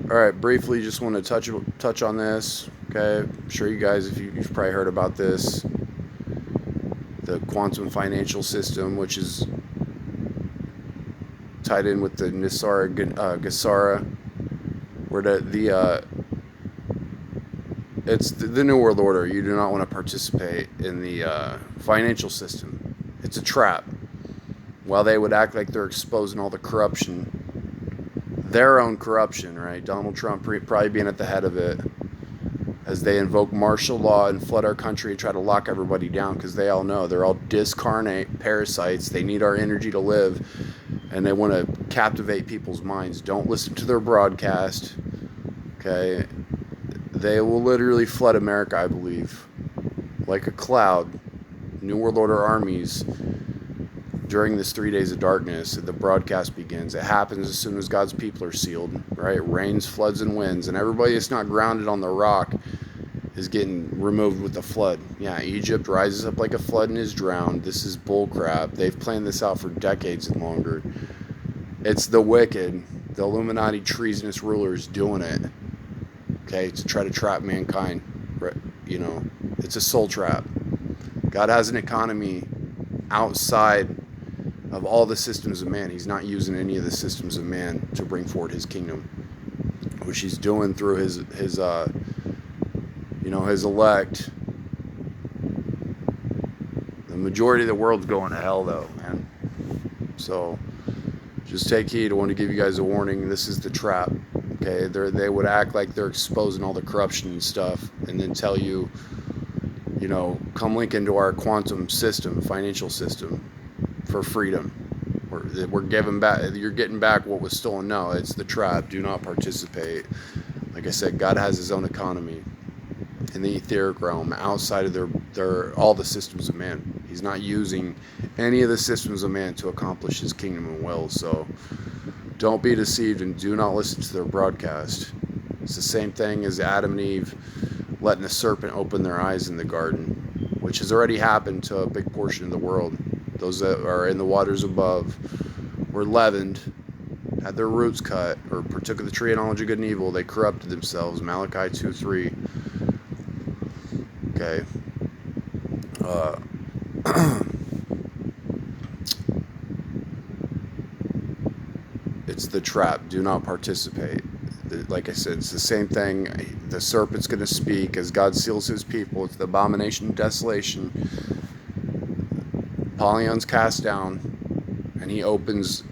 All right, briefly, just want to touch on this. Okay, I'm sure you guys, if you've probably heard about this, the quantum financial system, which is tied in with the Nesara Gesara, where it's the New World Order. You do not want to participate in the financial system. It's a trap. While they would act like they're exposing all the corruption, their own corruption, right? Donald Trump probably being at the head of it, as they invoke martial law and flood our country and try to lock everybody down, because they all know they're all discarnate parasites. They need our energy to live, and they want to captivate people's minds. Don't listen to their broadcast, okay? They will literally flood America, I believe, like a cloud. New World Order armies during this 3 days of darkness. The broadcast begins. It happens as soon as God's people are sealed, right? Rains, floods, and winds, and everybody that's not grounded on the rock is getting removed with the flood. Yeah, Egypt rises up like a flood and is drowned. This is bullcrap. They've planned this out for decades and longer. It's the wicked, the Illuminati treasonous rulers doing it, okay, to try to trap mankind. You know, it's a soul trap. God has an economy outside of all the systems of man. He's not using any of the systems of man to bring forward his kingdom, which he's doing through his elect. The majority of the world's going to hell, though, man. So just take heed. I want to give you guys a warning. This is the trap. Okay, they would act like they're exposing all the corruption and stuff, and then tell you, come link into our quantum system, financial system, for freedom. We're giving back. You're getting back what was stolen. No, it's the trap. Do not participate. Like I said, God has his own economy in the etheric realm, outside of their all the systems of man. He's not using any of the systems of man to accomplish his kingdom and will. So don't be deceived, and do not listen to their broadcast. It's the same thing as Adam and Eve letting the serpent open their eyes in the garden, which has already happened to a big portion of the world. Those that are in the waters above were leavened, had their roots cut, or partook of the tree of knowledge of good and evil. They corrupted themselves. Malachi 2:3. Okay. It's the trap. Do not participate. Like I said, it's the same thing. The serpent's going to speak as God seals his people. It's the abomination of desolation. Pollyon's cast down, and he opens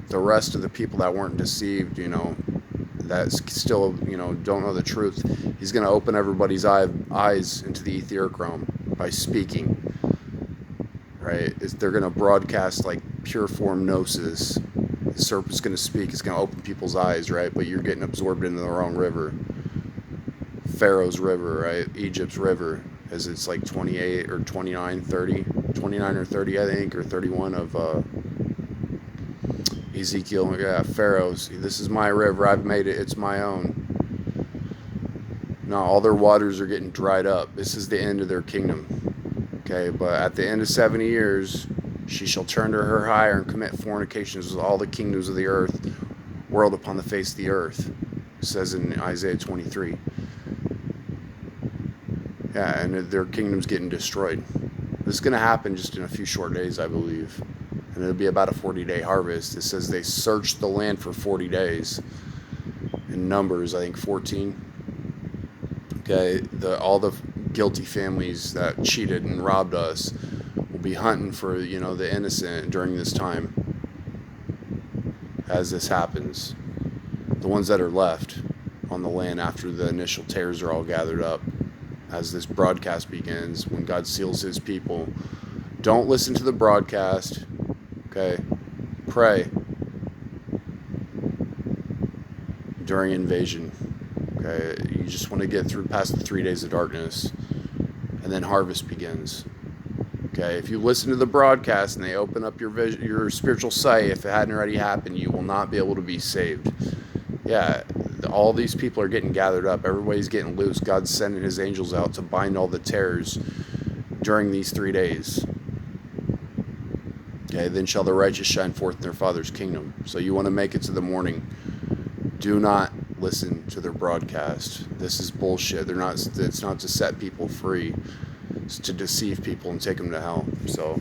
the rest of the people that weren't deceived, that still, don't know the truth. He's going to open everybody's eyes into the etheric realm by speaking, right? They're going to broadcast like pure form gnosis. The serpent's going to speak. It's going to open people's eyes, right? But you're getting absorbed into the wrong river. Pharaoh's river, right? Egypt's river, as it's like 28 or 29, 30, 29 or 30, I think, or 31 of Ezekiel. Yeah, Pharaoh's. This is my river. I've made it. It's my own. No, all their waters are getting dried up. This is the end of their kingdom. Okay, but at the end of 70 years, she shall turn to her hire and commit fornications with all the kingdoms of the earth, world upon the face of the earth. It says in Isaiah 23. Yeah, and their kingdom's getting destroyed. This is going to happen just in a few short days, I believe. And it'll be about a 40-day harvest. It says they searched the land for 40 days. In Numbers, I think 14. Okay, all the guilty families that cheated and robbed us will be hunting for, the innocent during this time. As this happens. The ones that are left on the land after the initial tares are all gathered up. As this broadcast begins, when God seals his people. Don't listen to the broadcast. Okay? Pray during invasion. Okay? You just want to get through past the 3 days of darkness, and then harvest begins. Okay? If you listen to the broadcast and they open up your spiritual sight, if it hadn't already happened, you will not be able to be saved. Yeah, all these people are getting gathered up. Everybody's getting loose. God's sending his angels out to bind all the terrors during these 3 days. Okay, then shall the righteous shine forth in their Father's kingdom. So you want to make it to the morning. Do not listen to their broadcast. This is bullshit. It's not to set people free. It's to deceive people and take them to hell. So